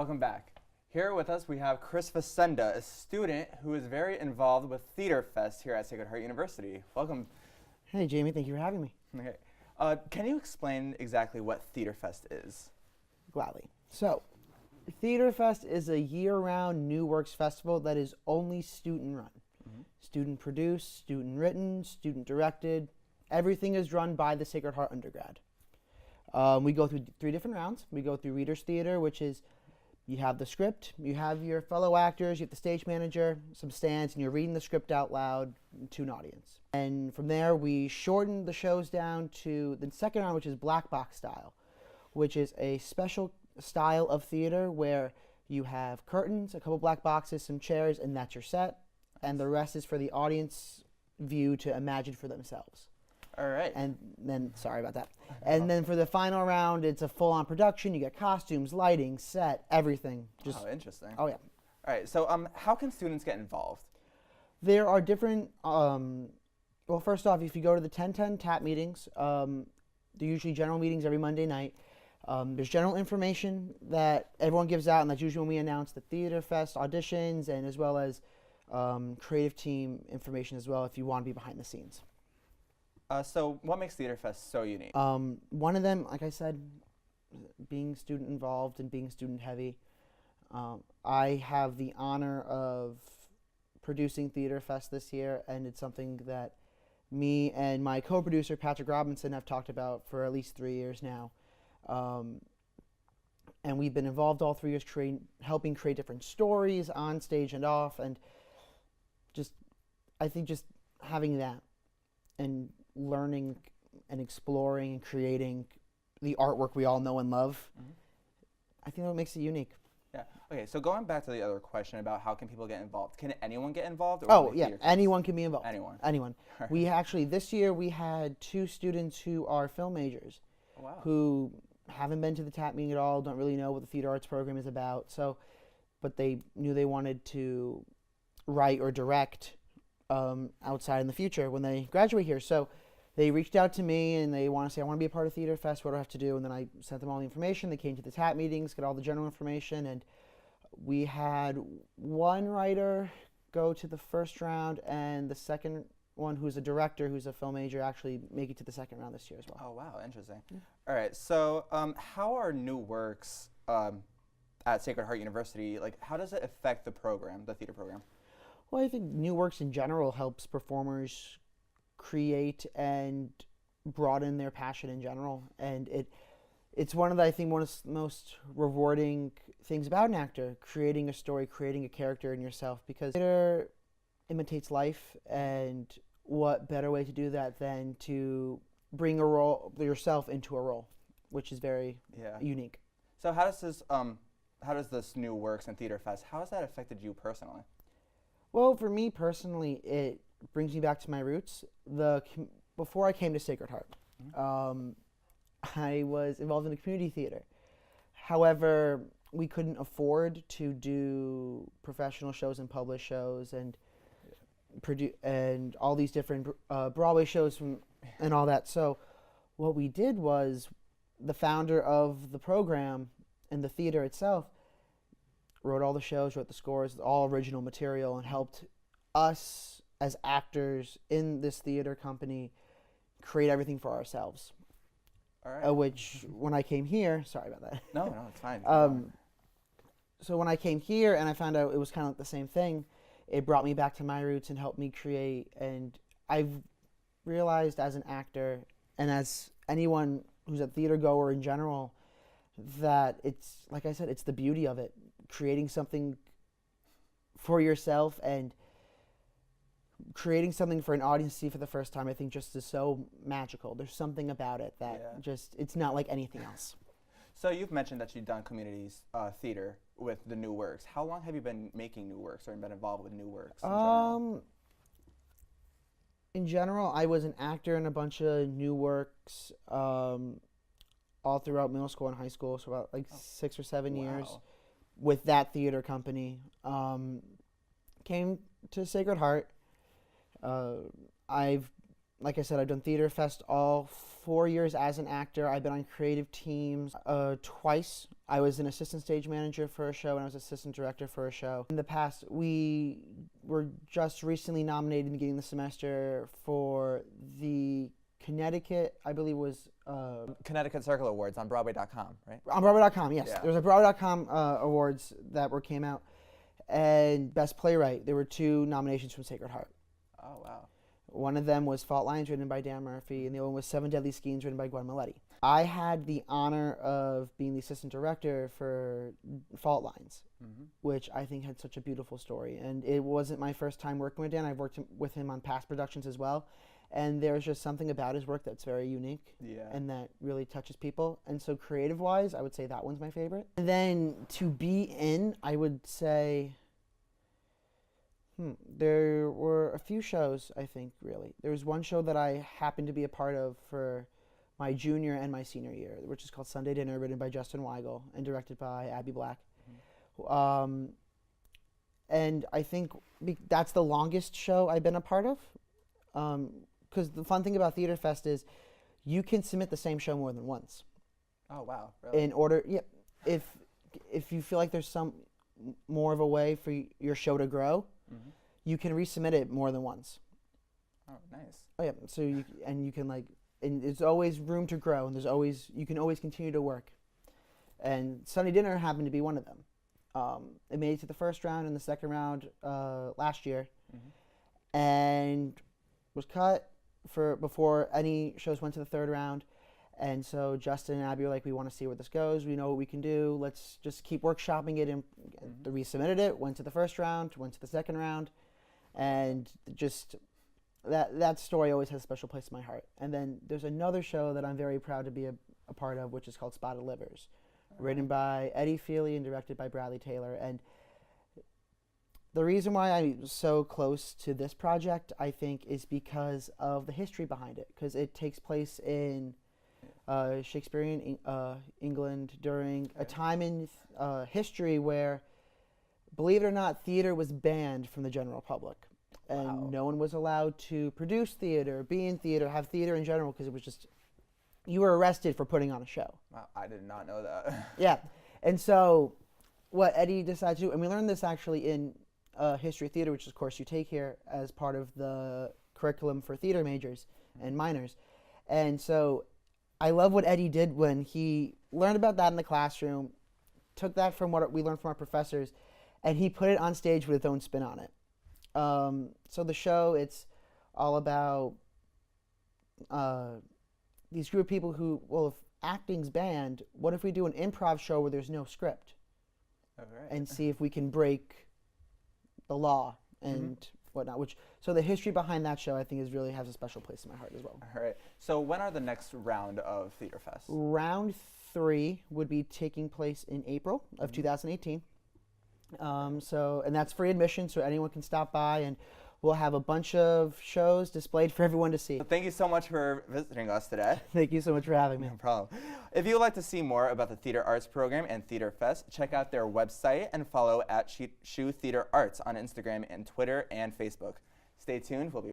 Welcome back. Here with us we have Chris Facenda, a student who is very involved with Theatrefest here at Sacred Heart University. Welcome. Hey Jamie, thank you for having me. Okay. Can you explain exactly what Theatrefest is? Gladly. So, Theatrefest is a year-round new works festival that is only student-run. Student produced, student written, student directed. Everything is run by the Sacred Heart undergrad. We go through 3 different rounds. We go through Reader's Theater, which is you have the script, you have your fellow actors, you have the stage manager, some stands, and you're reading the script out loud to an audience. And from there, we shorten the shows down to the second round, which is black box style, which is a special style of theater where you have curtains, a couple black boxes, some chairs, and that's your set. And the rest is for the audience view to imagine for themselves. All right. And then, sorry about that. And then for the final round, it's a full-on production. You get costumes, lighting, set, everything. Oh, interesting. Oh, yeah. All right. So, how can students get involved? There are different, well, first off, if you go to the 1010 TAP meetings, they're usually general meetings every Monday night. There's general information that everyone gives out, and that's usually when we announce the Theatrefest auditions, and as well as creative team information as well if you want to be behind the scenes. So what makes Theatrefest so unique? One of them, like I said, being student involved and being student heavy. I have the honor of producing Theatrefest this year, and it's something that me and my co-producer Patrick Robinson have talked about for at least 3 years now. And we've been involved all 3 years helping create different stories on stage and off, and I think just having that and learning and exploring and creating the artwork we all know and love, I think that makes it unique. Yeah. Okay, so going back to the other question about how can people get involved, can anyone get involved? Or Oh, yeah, anyone can be involved. Anyone. We actually, this year we had 2 students who are film majors. Oh, wow. Who haven't been to the TAP meeting at all, don't really know what the theater arts program is about, but they knew they wanted to write or direct outside in the future when they graduate here. So they reached out to me and they want to say, I want to be a part of Theatrefest, what do I have to do? And then I sent them all the information. They came to the TAP meetings, got all the general information, and we had 1 writer go to the first round, and the second one, who's a director, who's a film major, actually make it to the second round this year as well. Oh, wow, interesting. Yeah. All right, so how are new works at Sacred Heart University, like how does it affect the program, the theater program? Well, I think new works in general helps performers create and broaden their passion in general, and it's one of the most rewarding things about an actor, creating a story, creating a character in yourself, because theater imitates life, and what better way to do that than to bring a role yourself into a role, which is very unique. So how does this new works and Theatrefest, how has that affected you personally? Well, for me personally, it brings me back to my roots. Before I came to Sacred Heart, I was involved in a community theater. However, we couldn't afford to do professional shows and published shows and all these different Broadway shows and all that. So what we did was the founder of the program and the theater itself wrote all the shows, wrote the scores, all original material, and helped us as actors in this theater company create everything for ourselves. All right. Which, when I came here, sorry about that. No, it's fine. So when I came here and I found out it was kind of like the same thing, it brought me back to my roots and helped me create. And I've realized as an actor and as anyone who's a theater goer in general that it's, like I said, it's the beauty of it. Creating something for yourself and creating something for an audience to see for the first time, I think just is so magical. There's something about it that it's not like anything else. So you've mentioned that you've done community theater with the new works. How long have you been making new works or been involved with new works? In general, I was an actor in a bunch of new works all throughout middle school and high school, so about like 6 or 7 years with that theater company. Came to Sacred Heart. Like I said, I've done Theatrefest all 4 years as an actor. I've been on creative teams twice I was an assistant stage manager for a show, and I was assistant director for a show. In the past, we were just recently nominated in the beginning of the semester for the Connecticut, I believe was... Connecticut Circle Awards on Broadway.com, right? On Broadway.com, yes. Yeah. There was a Broadway.com awards that came out. And Best Playwright, there were 2 nominations from Sacred Heart. Oh, wow. One of them was Fault Lines, written by Dan Murphy, and the other one was Seven Deadly Schemes, written by Gwen Milletti. I had the honor of being the assistant director for Fault Lines, which I think had such a beautiful story. And it wasn't my first time working with Dan. I've worked with him on past productions as well. And there's just something about his work that's very unique and that really touches people. And so creative-wise, I would say that one's my favorite. And then to be in, I would say... There were a few shows, I think, really. There was one show that I happened to be a part of for my junior and my senior year, which is called Sunday Dinner, written by Justin Weigel and directed by Abby Black. And I think that's the longest show I've been a part of. Because the fun thing about Theatrefest is you can submit the same show more than once. Oh, wow. Really? In order, if you feel like there's some more of a way for your show to grow, you can resubmit it more than once. Oh, nice. Oh yeah, so you can and there's always room to grow, and you can always continue to work. And Sunday Dinner happened to be one of them. It made it to the first round and the second round last year, and was cut before any shows went to the third round. And so Justin and Abby were like, we want to see where this goes. We know what we can do. Let's just keep workshopping it. And they resubmitted it, went to the first round, went to the second round. And just that story always has a special place in my heart. And then there's another show that I'm very proud to be a part of, which is called Spotted Livers, written by Eddie Feely and directed by Bradley Taylor. And the reason why I'm so close to this project, I think, is because of the history behind it. Because it takes place in... Shakespearean England during a time in history where, believe it or not, theater was banned from the general public. And no one was allowed to produce theater, be in theater, have theater in general, because it was just, you were arrested for putting on a show. Wow, I did not know that. Yeah. And so what Eddie decided to do, and we learned this actually in history of theater, which is a course you take here as part of the curriculum for theater majors and minors. And so I love what Eddie did when he learned about that in the classroom, took that from what we learned from our professors, and he put it on stage with his own spin on it. So the show, it's all about these group of people who, well, if acting's banned, what if we do an improv show where there's no script? And see if we can break the law and whatnot. So the history behind that show, I think, really has a special place in my heart as well. All right. So when are the next round of Theatrefest? Round 3 would be taking place in April of 2018. And that's free admission, so anyone can stop by, and we'll have a bunch of shows displayed for everyone to see. So thank you so much for visiting us today. Thank you so much for having me. No problem. If you would like to see more about the Theater Arts program and Theatrefest, check out their website and follow at Shoe Theater Arts on Instagram and Twitter and Facebook. Stay tuned. We'll be